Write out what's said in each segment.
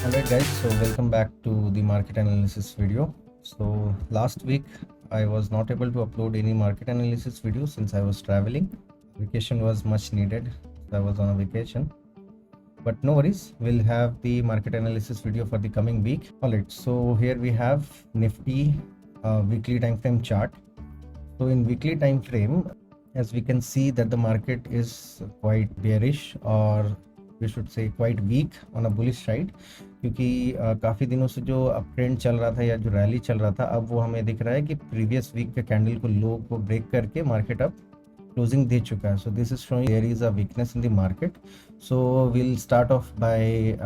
Alright guys, so welcome back to the market analysis video. So last week I was not able to upload any market analysis video since I was traveling. Vacation was much needed, so I was on a vacation. But no worries, we'll have the market analysis video for the coming week. Alright, so here we have Nifty weekly time frame chart. So in weekly time frame, as we can see that the market is quite bearish or we should say quite weak on a bullish side, क्योंकि काफ़ी दिनों से जो up trend चल रहा था या जो रैली चल रहा था, अब वो हमें दिख रहा है कि प्रीवियस वीक के कैंडल को लो को ब्रेक करके मार्केट अब क्लोजिंग दे चुका है. So this is showing there is a weakness in the market. So will start off by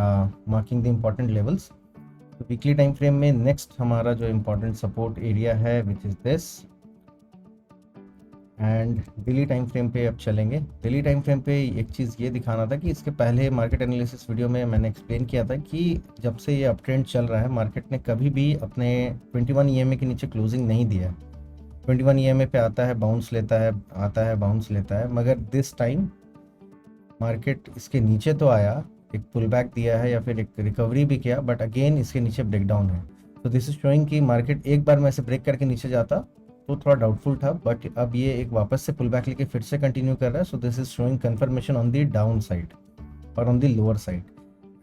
marking the important levels. तो वीकली टाइम फ्रेम में नेक्स्ट हमारा जो इम्पोर्टेंट सपोर्ट एरिया है which is this. And daily time frame पे अब चलेंगे. Daily time frame पे एक चीज़ ये दिखाना था कि इसके पहले मार्केट एनालिसिस वीडियो में मैंने एक्सप्लेन किया था कि जब से ये अप ट्रेंड चल रहा है मार्केट ने कभी भी अपने 21 ईएमए के नीचे क्लोजिंग नहीं दिया है. 21 ईएमए पे आता है, बाउंस लेता है, आता है, बाउंस लेता है, मगर दिस टाइम मार्केट इसके नीचे तो आया, एक पुल बैक दिया है या फिर एक रिकवरी भी किया, बट अगेन इसके नीचे ब्रेकडाउन है. तो दिस इज शोइंग कि मार्केट एक बार में ऐसे ब्रेक करके नीचे जाता तो थोड़ा डाउटफुल था, बट अब ये एक वापस से पुल बैक लेके फिर से कंटिन्यू कर रहा है. So this is showing confirmation on the down side और on the lower side.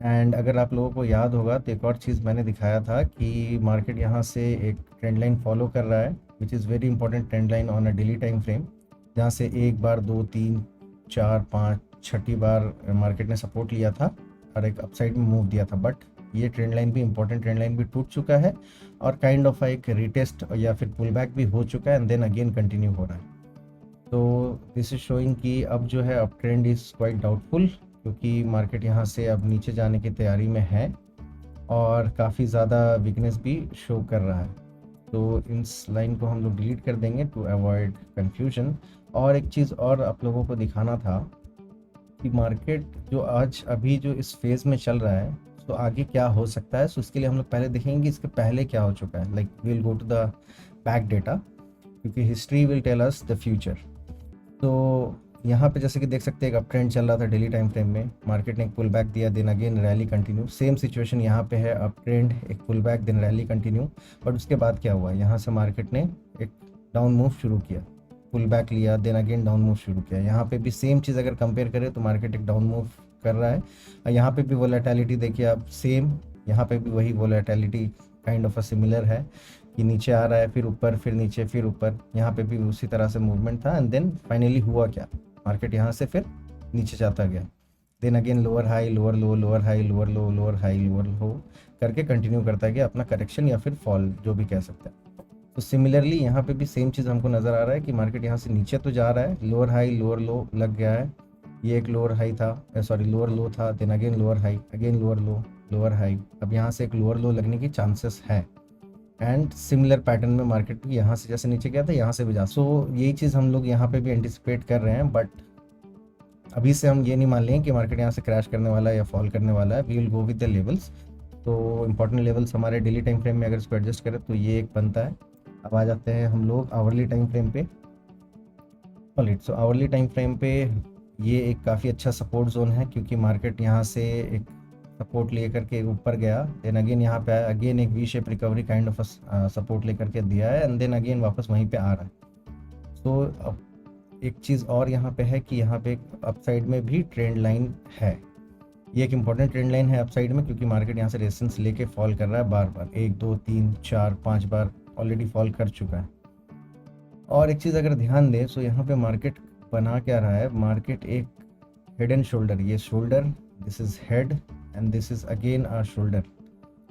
And अगर आप लोगों को याद होगा तो एक और चीज़ मैंने दिखाया था कि मार्केट यहाँ से एक ट्रेंड लाइन फॉलो कर रहा है which is very important trend line on a daily time frame, जहाँ से एक बार, दो, तीन, चार, पाँच, छठी बार मार्केट ने सपोर्ट लिया था और एक अपसाइड में मूव दिया था. बट ये ट्रेंड लाइन भी इंपॉर्टेंट ट्रेंड लाइन भी टूट चुका है और काइंड ऑफ एक रिटेस्ट या फिर पुल बैक भी हो चुका है एंड देन अगेन कंटिन्यू हो रहा है. तो दिस इज शोइंग कि अब जो है up trend is quite doubtful, क्योंकि मार्केट यहाँ से अब नीचे जाने की तैयारी में है और काफ़ी ज़्यादा वीकनेस भी शो कर रहा है. तो इस लाइन को हम लोग डिलीट कर देंगे टू अवॉइड कन्फ्यूजन. और एक चीज़ और आप लोगों को दिखाना था कि मार्केट जो आज अभी जो इस फेज़ में चल रहा है तो आगे क्या हो सकता है. सो इसके लिए हम लोग पहले देखेंगे कि इसके पहले क्या हो चुका है. Like we will go to the back data, क्योंकि history will tell us the future. तो यहाँ पे जैसे कि देख सकते हैं एक अप ट्रेंड चल रहा था डेली टाइम फ्रेम में, मार्केट ने एक पुल बैक दिया, then again rally continue. Same situation यहाँ पे है, अप ट्रेंड, एक pull back, then rally continue. But उसके बाद क्या हुआ, यहाँ से मार्केट ने एक डाउन मूव शुरू किया, पुल बैक लिया, देन अगेन डाउन मूव शुरू किया. यहाँ पे भी सेम चीज़ अगर कंपेयर करें तो मार्केट एक डाउन मूव कर रहा है. और यहाँ पे भी वोलेटिलिटी देखिए आप, सेम यहाँ पे भी वही volatility kind of a similar है कि नीचे आ रहा है, फिर ऊपर, फिर नीचे, फिर ऊपर. यहाँ पे भी उसी तरह से मूवमेंट था एंड देन फाइनली हुआ क्या, मार्केट यहाँ से फिर नीचे जाता गया, then again lower high, lower low, lower high, lower low, lower high, lower low करके कंटिन्यू करता गया अपना करेक्शन या फिर फॉल, जो भी कह सकते हैं. तो सिमिलरली यहाँ पे भी सेम चीज़ हमको नज़र आ रहा है कि मार्केट यहाँ से नीचे तो जा रहा है, लोअर हाई, लोअर लो लग गया है. ये एक लोअर हाई था, सॉरी लोअर लो था, then again lower high, again lower low, lower high. अब यहाँ से एक लोअर लो लगने की चांसेस है. एंड सिमिलर पैटर्न में मार्केट भी यहाँ से जैसे नीचे गया था यहाँ से भी जा. सो यही चीज़ हम लोग यहाँ पे भी एंटिसिपेट कर रहे हैं, बट अभी से हम ये नहीं मान लें कि मार्केट यहाँ से क्रैश करने वाला है या फॉल करने वाला है. We will go with the levels. तो इंपॉर्टेंट लेवल्स हमारे डेली टाइम फ्रेम में अगर इसको एडजस्ट करें तो ये एक बनता है. अब आ जाते हैं हम लोग आवरली टाइम फ्रेम पे. ऑलराइट, सो आवरली टाइम फ्रेम पे ये एक काफ़ी अच्छा सपोर्ट जोन है, क्योंकि मार्केट यहाँ से एक सपोर्ट लेकर के ऊपर गया, देन अगेन यहाँ पे आया, अगेन एक V shape recovery kind of support लेकर के दिया है एंड देन अगेन वापस वहीं पे आ रहा है. तो अब एक चीज़ और यहाँ पे है कि यहाँ पे एक अपसाइड में भी ट्रेंड लाइन है. ये एक इंपॉर्टेंट ट्रेंड लाइन है अपसाइड में, क्योंकि मार्केट यहाँ से रेजिस्टेंस लेके फॉल कर रहा है बार बार, 1, 2, 3, 4, 5 बार ऑलरेडी फॉल कर चुका है. और एक चीज़ अगर ध्यान दें तो यहाँ पे मार्केट बना क्या रहा है, मार्केट एक हेड एंड शोल्डर, ये shoulder, this is head and this is again a shoulder,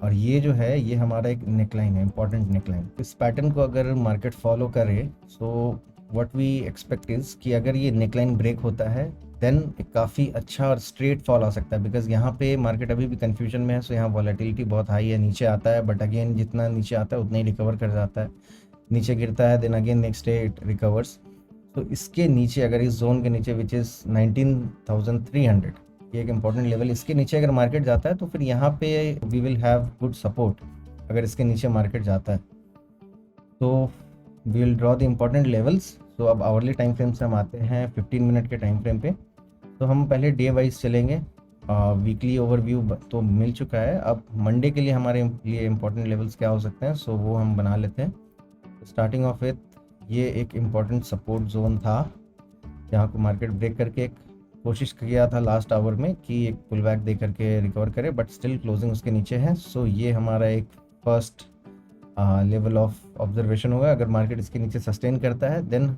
और ये जो है ये हमारा एक नेकलाइन है, इंपॉर्टेंट नेकलाइन. इस पैटर्न को अगर मार्केट फॉलो करे so what we expect is कि अगर ये नेकलाइन ब्रेक होता है देन एक काफ़ी अच्छा और स्ट्रेट फॉल आ सकता है, बिकॉज यहाँ पे मार्केट अभी भी कन्फ्यूजन में है. सो यहाँ वॉलेटिलिटी बहुत हाई है, नीचे आता है बट अगेन जितना नीचे आता है उतना ही रिकवर कर जाता है, नीचे गिरता है, then again next day it recovers. तो इसके नीचे अगर इस जोन के नीचे विच इज़ 19,300, ये एक इंपॉर्टेंट लेवल, इसके नीचे अगर मार्केट जाता है तो फिर यहाँ पे we will have good support. अगर इसके नीचे मार्केट जाता है तो we will draw the important levels. तो अब आवरली टाइम फ्रेम से हम आते हैं 15 मिनट के टाइम फ्रेम पे. तो हम पहले डे वाइज चलेंगे. वीकली ओवरव्यू तो मिल चुका है। अब मंडे के लिए हमारे लिए इम्पोर्टेंट लेवल्स क्या हो सकते हैं, सो वो हम बना लेते हैं। स्टार्टिंग ऑफ विथ, ये एक इम्पॉर्टेंट सपोर्ट जोन था जहाँ को मार्केट ब्रेक करके एक कोशिश किया था लास्ट आवर में कि एक पुल बैक दे करके रिकवर करे, बट स्टिल क्लोजिंग उसके नीचे है। सो ये हमारा एक फर्स्ट लेवल ऑफ ऑब्जर्वेशन होगा। अगर मार्केट इसके नीचे सस्टेन करता है देन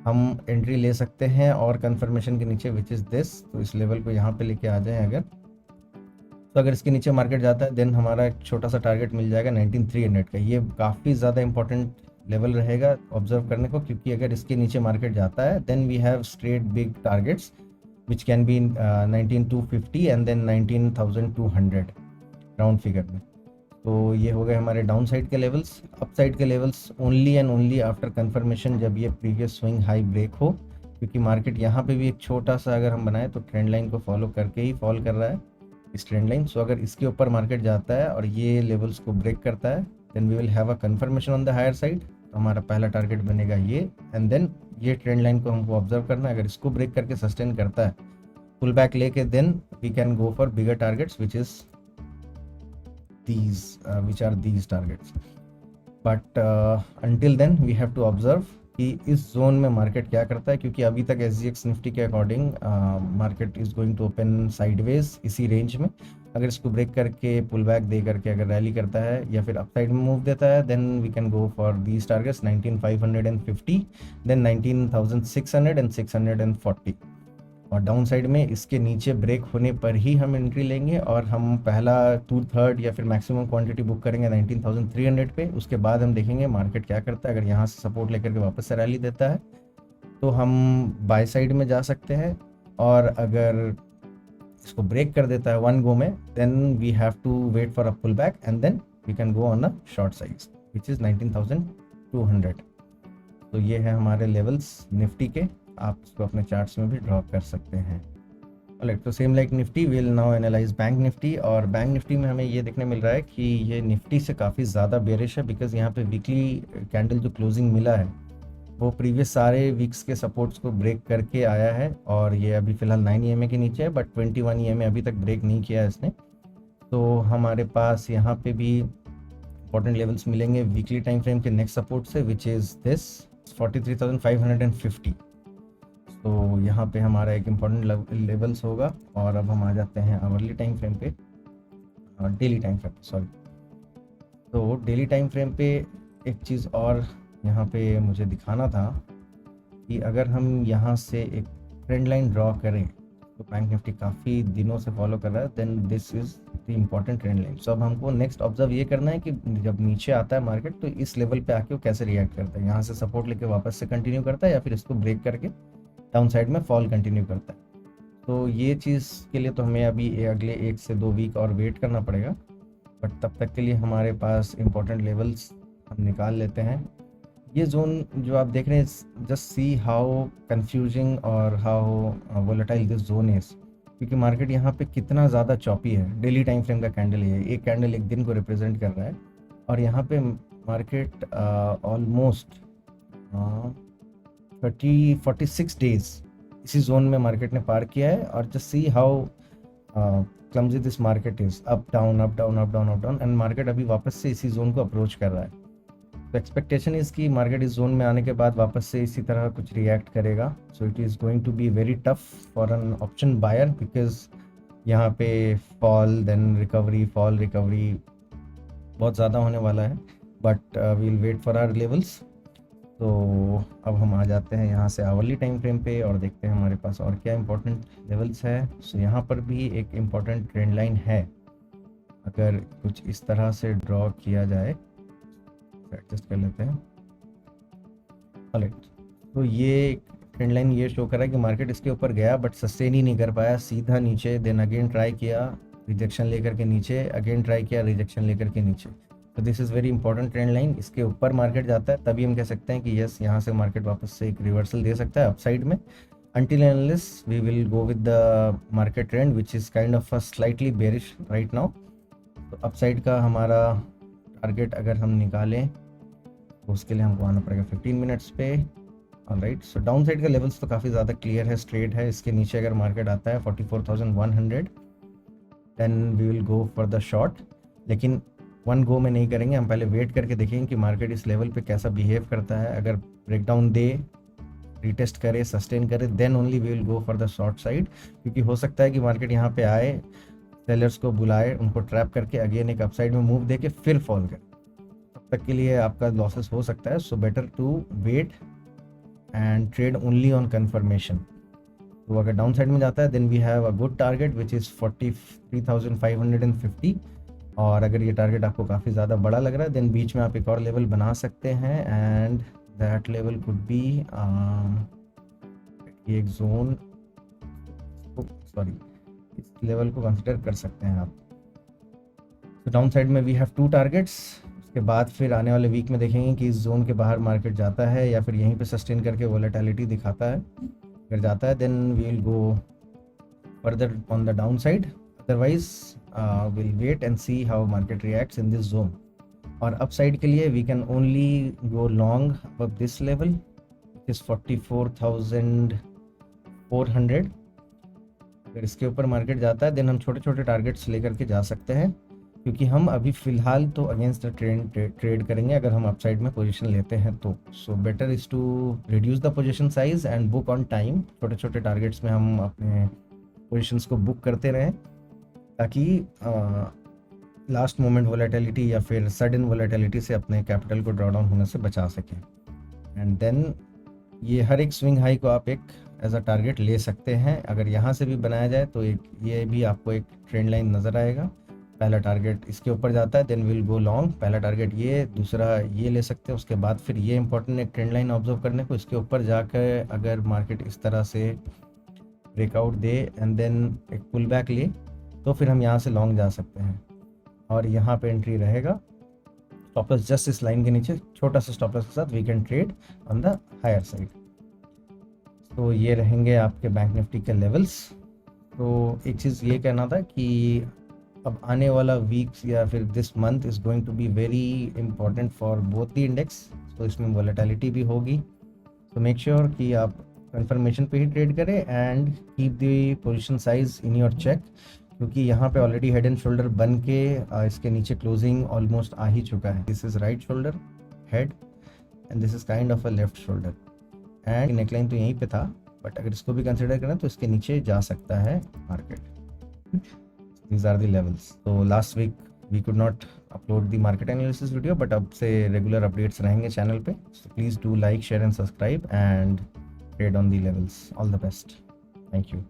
हम एंट्री ले सकते हैं, और कंफर्मेशन के नीचे विच इज़ दिस, तो इस लेवल को यहाँ पे लेके आ जाएं अगर, तो अगर इसके नीचे मार्केट जाता है देन हमारा एक छोटा सा टारगेट मिल जाएगा 19300 का। ये काफ़ी ज़्यादा इंपॉर्टेंट लेवल रहेगा ऑब्जर्व करने को, क्योंकि अगर इसके नीचे मार्केट जाता है then we have straight big targets which can be 19250 and then 19200 round figure में। तो ये हो गए हमारे डाउन साइड के लेवल्स। अप साइड के levels only and only after confirmation, जब ये प्रीवियस स्विंग हाई ब्रेक हो, क्योंकि मार्केट यहाँ पे भी एक छोटा सा अगर हम बनाए तो ट्रेंड लाइन को फॉलो करके ही फॉल कर रहा है इस ट्रेंड लाइन। सो अगर इसके ऊपर मार्केट जाता है और ये लेवल्स को ब्रेक करता है then we will have a confirmation on the higher side. तो हमारा पहला टारगेट बनेगा ये, एंड देन ये ट्रेंड लाइन को हमको ऑब्जर्व करना है। अगर इसको ब्रेक करके सस्टेन करता है पुल बैक लेके, then we can go for bigger targets which is which are these targets, but until then we have to observe कि इस जोन में मार्केट क्या करता है, क्योंकि अभी तक SGX निफ्टी के according market is going to open sideways इसी रेंज में। अगर इसको ब्रेक करके पुल बैक दे करके अगर रैली करता है या फिर अपसाइड में मूव देता है then we can go for these targets 19550, then 19600 and 640। और डाउन साइड में इसके नीचे ब्रेक होने पर ही हम एंट्री लेंगे, और हम पहला 2/3 या फिर मैक्सिमम क्वांटिटी बुक करेंगे 19300 पे। उसके बाद हम देखेंगे मार्केट क्या करता है। अगर यहाँ से सपोर्ट लेकर के वापस से रैली देता है तो हम बाय साइड में जा सकते हैं, और अगर इसको ब्रेक कर देता है वन गो में then we have to wait for a pull back and then we can go on a short size which is 19200। तो ये है हमारे लेवल्स निफ्टी के, आप इसको अपने चार्ट्स में भी ड्रॉ कर सकते हैं। ऑलराइट, तो same like Nifty will now analyse bank Nifty. और बैंक निफ्टी में हमें ये देखने मिल रहा है कि ये निफ्टी से काफ़ी ज़्यादा बेरिश है, बिकॉज यहाँ पे वीकली कैंडल जो क्लोजिंग मिला है वो प्रीवियस सारे वीक्स के सपोर्ट्स को ब्रेक करके आया है, और ये अभी फ़िलहाल 9 EMA के नीचे है, बट 21 EMA अभी तक ब्रेक नहीं किया है इसने। तो हमारे पास यहाँ पे भी इंपॉर्टेंट लेवल्स मिलेंगे वीकली टाइम फ्रेम के नेक्स्ट सपोर्ट से विच इज़ दिस 43,550। तो यहाँ पे हमारा एक इम्पॉर्टेंट लेवल्स होगा। और अब हम आ जाते हैं आवरली टाइम फ्रेम पे, डेली टाइम फ्रेम सॉरी। तो डेली टाइम फ्रेम पे एक चीज़ और यहाँ पे मुझे दिखाना था कि अगर हम यहाँ से एक ट्रेंड लाइन ड्रॉ करें तो बैंक निफ्टी काफ़ी दिनों से फॉलो कर रहा है, then this is the important trend line. So अब हमको नेक्स्ट ऑब्जर्व ये करना है कि जब नीचे आता है मार्केट तो इस लेवल पे आके वो कैसे रिएक्ट करता है। यहाँ से सपोर्ट लेके वापस से कंटिन्यू करता है या फिर इसको ब्रेक करके डाउन साइड में फॉल कंटिन्यू करता है। तो ये चीज़ के लिए तो हमें अभी अगले 1 से 2 वीक और वेट करना पड़ेगा, बट तब तक के लिए हमारे पास इम्पोर्टेंट लेवल्स हम निकाल लेते हैं। ये जोन जो आप देख रहे हैं, जस्ट सी हाउ कंफ्यूजिंग और how volatile this zone is, क्योंकि मार्केट यहाँ पे कितना ज़्यादा चॉपी है। डेली टाइम फ्रेम का कैंडल है, एक कैंडल एक दिन को रिप्रेजेंट कर रहा है, और यहाँ पे मार्केट ऑलमोस्ट 46 डेज इसी जोन में मार्केट ने पार किया है। और just see how clumsy this market is, up down up down up down up down, and market अभी वापस से इसी जोन को अप्रोच कर रहा है। तो एक्सपेक्टेशन इज़ कि मार्केट इस जोन में आने के बाद वापस से इसी तरह कुछ रिएक्ट करेगा। So it is going to be very tough for an option buyer, because यहाँ पे fall then recovery fall recovery बहुत ज़्यादा होने वाला है, but we'll wait for our levels. तो अब हम आ जाते हैं यहाँ से आवरली टाइम फ्रेम पे और देखते हैं हमारे पास और क्या इंपॉर्टेंट लेवल्स है। सो यहाँ पर भी एक इम्पॉर्टेंट ट्रेंड लाइन है, अगर कुछ इस तरह से ड्रॉ किया जाए, एडजस्ट कर लेते हैं। ऑलराइट, तो ये ट्रेंड लाइन ये शो कर रहा है कि मार्केट इसके ऊपर गया बट सस्टेन ही नहीं कर पाया, सीधा नीचे, देन अगेन ट्राई किया रिजेक्शन लेकर के नीचे, अगेन ट्राई किया रिजेक्शन लेकर के नीचे। तो this is very important trend line. इसके ऊपर मार्केट जाता है तभी हम कह सकते हैं कि यस, यहाँ से मार्केट वापस से एक रिवर्सल दे सकता है अपसाइड में। until and unless we will go with the market trend which is kind of a slightly bearish right now। तो अपसाइड का हमारा टारगेट अगर हम निकालें तो उसके लिए हमको आना पड़ेगा 15 मिनट्स पे। ऑलराइट, सो डाउन साइड का लेवल्स तो काफ़ी ज़्यादा क्लियर है, स्ट्रेट है। इसके नीचे अगर मार्केट आता है 44,100 then we will go for the short. लेकिन वन गो में नहीं करेंगे, हम पहले वेट करके देखेंगे कि मार्केट इस लेवल पे कैसा बिहेव करता है। अगर ब्रेकडाउन दे, रिटेस्ट करे, सस्टेन करे, then only we will go for the short side. क्योंकि हो सकता है कि मार्केट यहाँ पे आए, सेलर्स को बुलाए, उनको ट्रैप करके अगेन एक अपसाइड में मूव दे के फिर फॉल करे, तब तक के लिए आपका लॉसेस हो सकता है। So better to wait and trade only on confirmation. तो अगर डाउन साइड में जाता है then we have a good target which is 43,550। और अगर ये टारगेट आपको काफ़ी ज़्यादा बड़ा लग रहा है देन बीच में आप एक और लेवल बना सकते हैं, and that level could be ये एक जोन, सॉरी इस लेवल को कंसिडर कर सकते हैं आप। तो डाउन साइड में वी हैव 2 टारगेट्स। उसके बाद फिर आने वाले वीक में देखेंगे कि इस जोन के बाहर मार्केट जाता है या फिर यहीं पे सस्टेन करके वोलेटिलिटी दिखाता है। अगर जाता है then we will go further on the down side, otherwise will wait and see how market reacts in this zone. और अप साइड के लिए we can only go long above this level is 44,400। अगर इसके ऊपर market जाता है then हम छोटे छोटे टारगेट्स लेकर के जा सकते हैं, क्योंकि हम अभी फ़िलहाल तो अगेंस्ट द ट्रेंड ट्रेड करेंगे अगर हम अपसाइड में पोजीशन लेते हैं तो। So better is to reduce the position size and book on time. छोटे छोटे टारगेट्स में हम अपने पोजीशंस को बुक करते रहें, ताकि लास्ट मोमेंट वोलेटिलिटी या फिर सडन वोलेटिलिटी से अपने कैपिटल को ड्रॉ डाउन होने से बचा सकें। एंड देन ये हर एक स्विंग हाई को आप एक एज अ टारगेट ले सकते हैं। अगर यहाँ से भी बनाया जाए तो एक ये भी आपको एक ट्रेंड लाइन नज़र आएगा। पहला टारगेट इसके ऊपर जाता है देन विल गो लॉन्ग। पहला टारगेट ये, दूसरा ये ले सकते हैं। उसके बाद फिर ये इंपॉर्टेंट एक ट्रेंड लाइन ऑब्जर्व करने को, इसके ऊपर जाकर अगर मार्केट इस तरह से ब्रेकआउट दे एंड देन एक पुल बैक ले तो फिर हम यहाँ से लॉन्ग जा सकते हैं। और यहाँ पे एंट्री रहेगा स्टॉप लॉस जस्ट इस लाइन के नीचे, छोटा सा स्टॉप लॉस के साथ we can trade on the higher side. तो ये रहेंगे आपके बैंक निफ्टी के लेवल्स। तो एक चीज़ ये कहना था कि अब आने वाला वीक्स या फिर this month is going to be very important for both the index. तो इसमें वोलेटिलिटी भी होगी, तो मेक श्योर कि आप कंफर्मेशन पे ही ट्रेड करें and keep the position size in your check, क्योंकि यहाँ पे ऑलरेडी हेड एंड शोल्डर बन के इसके नीचे क्लोजिंग ऑलमोस्ट आ ही चुका है। This is right shoulder head and this is kind of a left shoulder, and neckline तो यहीं पे था, बट अगर इसको भी कंसिडर करें तो इसके नीचे जा सकता है market. These are the levels. So last week we could not upload the market analysis video, but अब से regular updates रहेंगे channel पे. So please do like, share and subscribe and trade on the levels. All the best. Thank you.